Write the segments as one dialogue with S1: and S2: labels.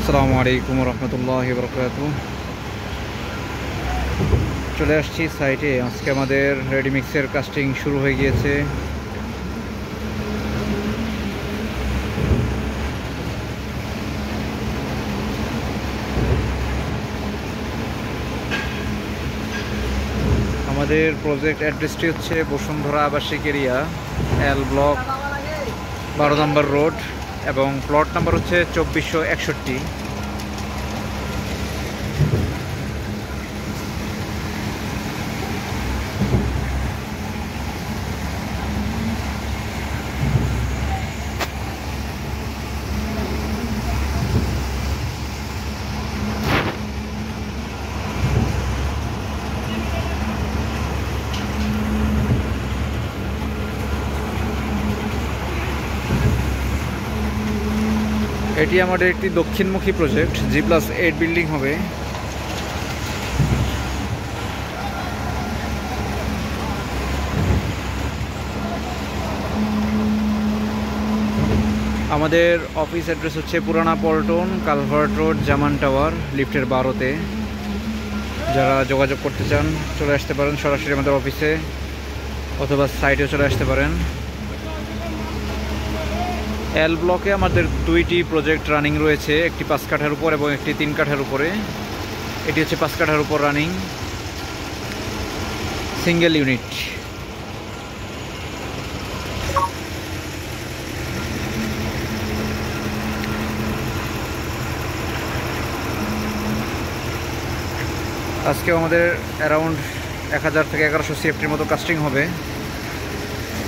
S1: আসসালামু আলাইকুম রহমতুল্লাহি ওয়া বারাকাতুহু। চলে আসছি সাইটে। আজকে আমাদের রেডিমিক্সের কাস্টিং শুরু হয়ে গিয়েছে। আমাদের প্রজেক্ট অ্যাড্রেসটি হচ্ছে বসুন্ধরা আবাসিক এরিয়া, এল ব্লক 12 নম্বর রোড, এবং প্লট নাম্বার হচ্ছে 2461। এটি আমাদের একটি দক্ষিণমুখী প্রজেক্ট, G+8 বিল্ডিং হবে। আমাদের অফিস অ্যাড্রেস হচ্ছে পুরানা পল্টন, কালভার্ট রোড, জামান টাওয়ার, লিফটের 12-তে। যারা যোগাযোগ করতে চান চলে আসতে পারেন সরাসরি আমাদের অফিসে, অথবা সাইটেও চলে আসতে পারেন। এল ব্লকে আমাদের দুইটি প্রজেক্ট রানিং রয়েছে, একটি 5 কাঠার উপর এবং একটি 3 কাঠার উপরে। এটি হচ্ছে 5 কাঠার উপর রানিং সিঙ্গেল ইউনিট। আজকেও আমাদের অ্যারাউন্ড 1000 থেকে 1100 CFTর মতো কাস্টিং হবে।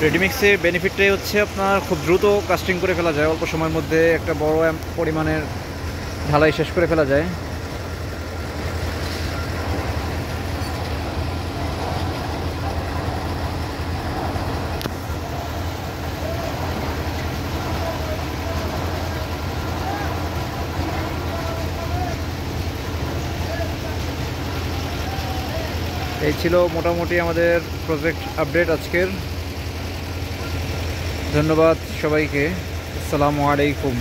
S1: রেডিমিক্সে বেনিফিটটাই হচ্ছে আপনার খুব দ্রুত কাস্টিং করে ফেলা যায়, অল্প সময়ের মধ্যে একটা বড় পরিমাণের ঢালাই শেষ করে ফেলা যায়। এই ছিল মোটামুটি আমাদের প্রজেক্ট আপডেট আজকের। ধন্যবাদ সবাইকে। আসসালামু আলাইকুম।